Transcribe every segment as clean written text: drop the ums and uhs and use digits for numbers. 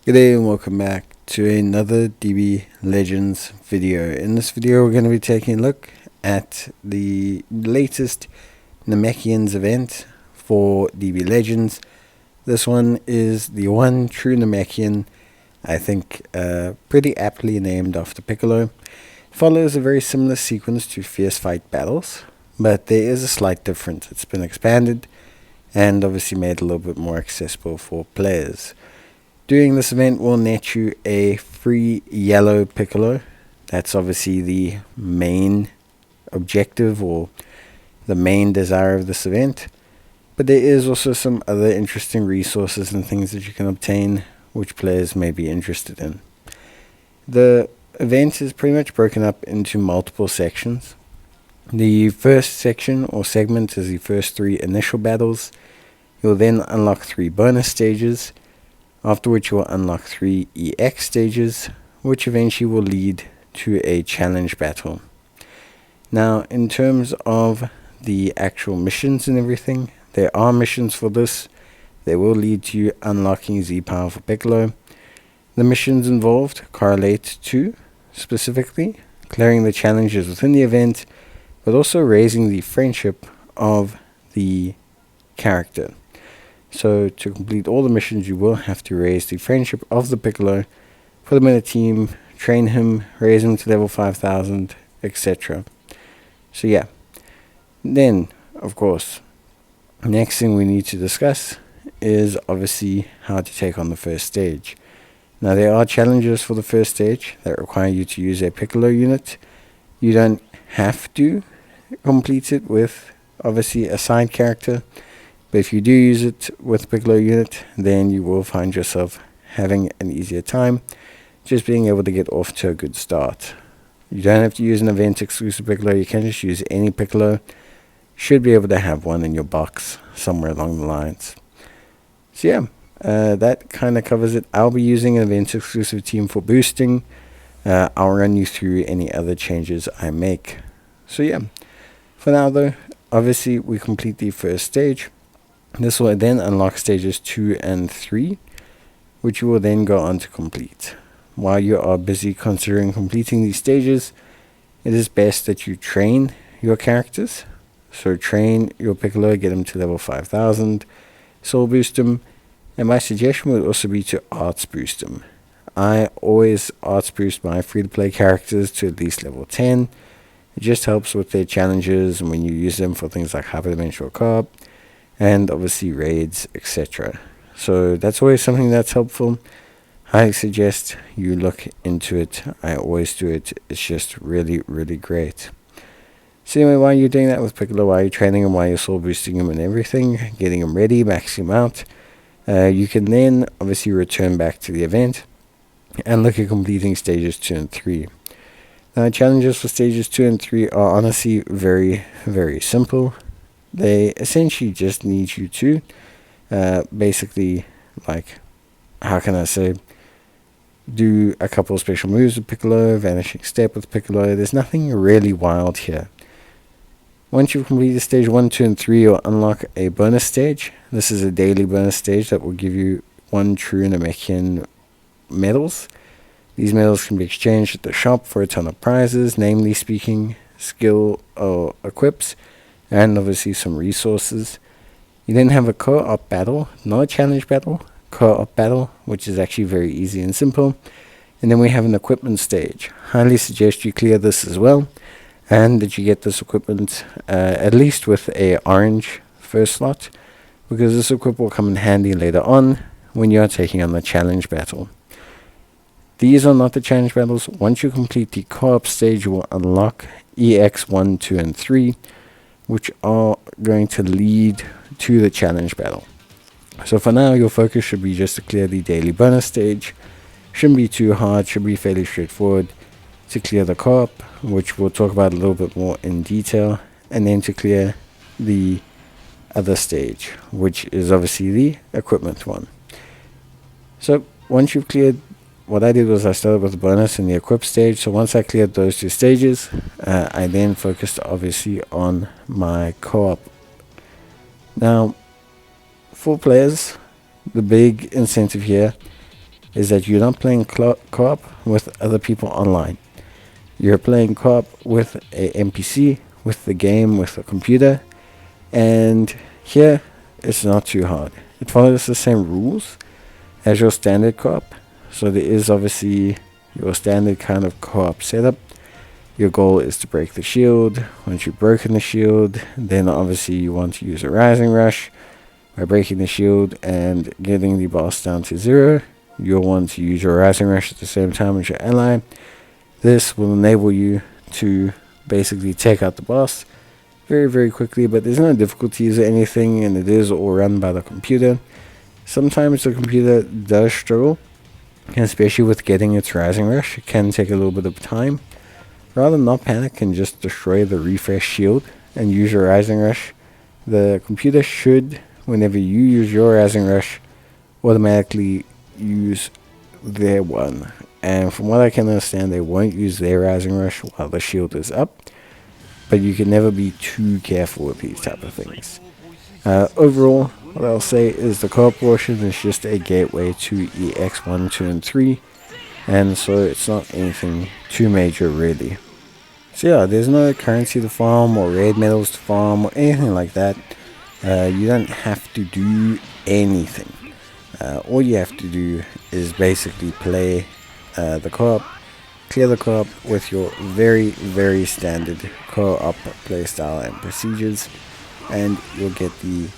Good day and welcome back to another DB Legends video. In this video we're going to be taking a look at the latest Namekians event for DB Legends. This one is the one true Namekian, I think pretty aptly named after Piccolo. It follows a very similar sequence to Fierce Fight battles, but there is a slight difference. It's been expanded and obviously made a little bit more accessible for players. Doing this event will net you a free yellow Piccolo. That's obviously the main objective or the main desire of this event. But there is also some other interesting resources and things that you can obtain which players may be interested in. The event is pretty much broken up into multiple sections. The first section or segment is the first 3 initial battles. You'll then unlock 3 bonus stages, after which you will unlock 3 EX stages, which eventually will lead to a challenge battle. Now, in terms of the actual missions and everything, there are missions for this. They will lead to you unlocking Z power for Piccolo. The missions involved correlate to, specifically, clearing the challenges within the event, but also raising the friendship of the character. So to complete all the missions, you will have to raise the friendship of the Piccolo, put him in a team, train him, raise him to level 5000, etc. So yeah. Then, of course, next thing we need to discuss is obviously how to take on the first stage. Now there are challenges for the first stage that require you to use a Piccolo unit. You don't have to complete it with obviously a side character, but if you do use it with Piccolo unit, then you will find yourself having an easier time just being able to get off to a good start. You don't have to use an event exclusive Piccolo, you can just use any Piccolo. Should be able to have one in your box somewhere along the lines. So yeah, that kind of covers it. I'll be using an event exclusive team for boosting. I'll run you through any other changes I make. So yeah, for now though, obviously we complete the first stage. This will then unlock stages 2 and 3, which you will then go on to complete. While you are busy considering completing these stages, it is best that you train your characters. So train your Piccolo, get him to level 5000, soul boost him, and my suggestion would also be to arts boost him. I always arts boost my free-to-play characters to at least level 10. It just helps with their challenges and when you use them for things like hyperdimensional co-op, and obviously raids, etc. So that's always something that's helpful. I suggest you look into it. I always do it. It's just really, really great. So anyway, while you're doing that with Piccolo, while you're training him, while you're soul boosting him and everything, getting him ready, maxing him out, you can then obviously return back to the event and look at completing stages 2 and 3. Now, challenges for stages 2 and 3 are honestly very, very simple. They essentially just need you to basically, like, how can I say, do a couple of special moves with Piccolo, Vanishing Step with Piccolo. There's nothing really wild here. Once you've completed stage 1, 2, and 3, you'll unlock a bonus stage. This is a daily bonus stage that will give you 1 true Namekian medals. These medals can be exchanged at the shop for a ton of prizes, namely speaking, skill or equips, and obviously some resources. You then have a co-op battle, not a challenge battle, co-op battle, which is actually very easy and simple. And then we have an equipment stage. Highly suggest you clear this as well, and that you get this equipment at least with a orange first slot, because this equipment will come in handy later on when you are taking on the challenge battle. These are not the challenge battles. Once you complete the co-op stage, you will unlock EX 1, 2, and 3, which are going to lead to the challenge battle. So for now, your focus should be just to clear the daily bonus stage. Shouldn't be too hard, should be fairly straightforward. To clear the co-op, which we'll talk about a little bit more in detail, and then to clear the other stage, which is obviously the equipment one. So once you've cleared, what I did was I started with the bonus and the equip stage. So once I cleared those 2 stages, I then focused obviously on my co-op. Now, for players, the big incentive here is that you're not playing co-op with other people online. You're playing co-op with a NPC, with the game, with the computer, and here it's not too hard. It follows the same rules as your standard co-op. So there is obviously your standard kind of co-op setup. Your goal is to break the shield. Once you've broken the shield, then obviously you want to use a Rising Rush. By breaking the shield and getting the boss down to 0, you'll want to use your Rising Rush at the same time as your ally. This will enable you to basically take out the boss very, very quickly, but there's no difficulties or anything, and it is all run by the computer. Sometimes the computer does struggle, especially with getting its Rising Rush. It can take a little bit of time. Rather not panic and just destroy the refresh shield and use your Rising Rush. The computer should, whenever you use your Rising Rush, automatically use their one. And from what I can understand, they won't use their Rising Rush while the shield is up. But you can never be too careful with these type of things. Overall, what I'll say is the co-op portion is just a gateway to EX1, 2, and 3. And so it's not anything too major really. So yeah, there's no currency to farm or raid medals to farm or anything like that. You don't have to do anything. All you have to do is basically play the co-op, clear the co-op with your very, very standard co-op playstyle and procedures, and you'll get the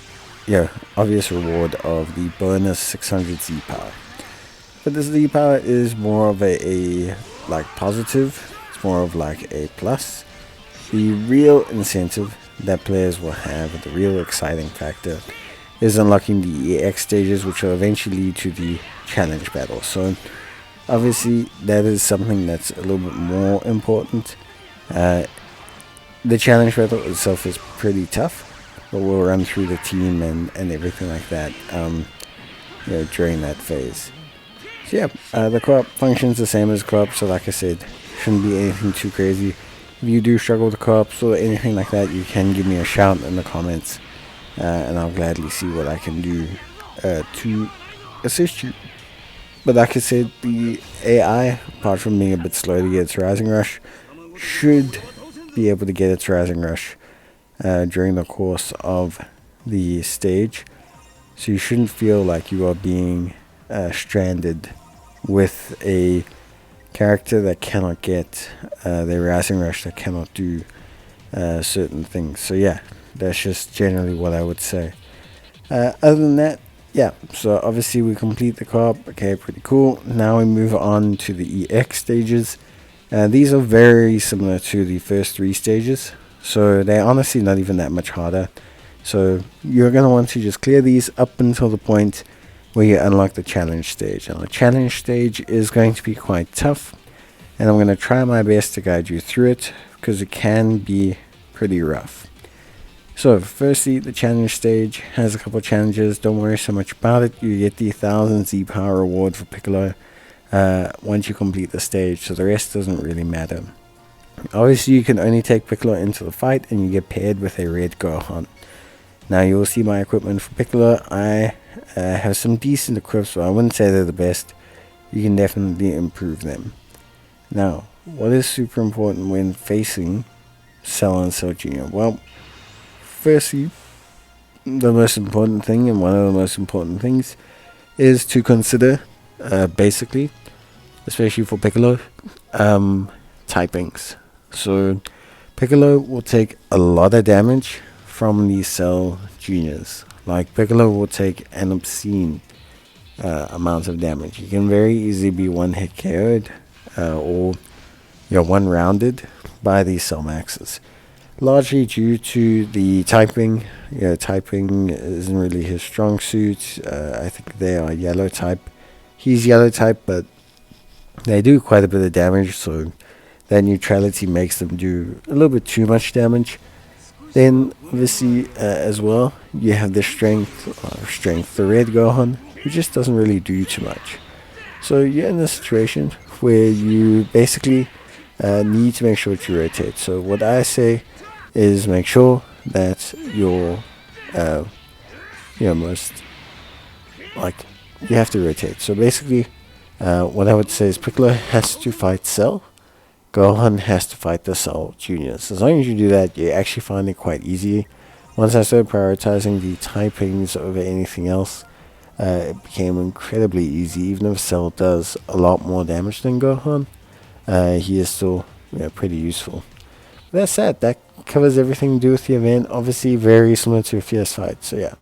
obvious reward of the bonus 600 Z power. But this Z power is more of a like positive. It's more of like a plus. The real incentive that players will have, the real exciting factor, is unlocking the EX stages, which will eventually lead to the challenge battle. So obviously that is something that's a little bit more important. The challenge battle itself is pretty tough, but we'll run through the team and everything like that during that phase. So yeah, the co-op functions the same as co-op, so like I said, shouldn't be anything too crazy. If you do struggle with co-ops or anything like that, you can give me a shout in the comments, and I'll gladly see what I can do to assist you. But like I said, the AI, apart from being a bit slow to get its Rising Rush, should be able to get its Rising Rush during the course of the stage. So you shouldn't feel like you are being stranded with a character that cannot get their Rising Rush, that cannot do certain things. So yeah, that's just generally what I would say. Other than that, yeah, so obviously we complete the co-op. Okay, pretty cool. Now we move on to the EX stages. These are very similar to the first 3 stages, so they're honestly not even that much harder. So you're going to want to just clear these up until the point where you unlock the challenge stage. And the challenge stage is going to be quite tough, and I'm going to try my best to guide you through it, because it can be pretty rough. So firstly, the challenge stage has a couple of challenges. Don't worry so much about it. You get the 1000 Z power reward for Piccolo once you complete the stage, so the rest doesn't really matter. Obviously you can only take Piccolo into the fight, and you get paired with a red Gohan. Now you will see my equipment for Piccolo. I have some decent equips, but I wouldn't say they're the best. You can definitely improve them. Now, what is super important when facing Cell and Cell Jr.? Well, firstly, the most important thing, and one of the most important things, is to consider, basically, especially for Piccolo, typings. So Piccolo will take a lot of damage from the Cell Juniors. Like, Piccolo will take an obscene amount of damage. You can very easily be one hit KO'd, or one rounded by these Cell Maxes. Largely due to the typing. Typing isn't really his strong suit. I think they are yellow type. He's yellow type, but they do quite a bit of damage, so that neutrality makes them do a little bit too much damage. Then, obviously, as well, you have the strength, the red Gohan, who just doesn't really do too much. So you're in a situation where you basically need to make sure that you rotate. So what I say is make sure that you're you have to rotate. So basically, What I would say is Piccolo has to fight Cell. Gohan has to fight the Cell Juniors. As long as you do that, you actually find it quite easy. Once I started prioritizing the typings over anything else, it became incredibly easy. Even if Cell does a lot more damage than Gohan, he is still pretty useful. But that's that. That covers everything to do with the event. Obviously, very similar to a fierce fight. So yeah.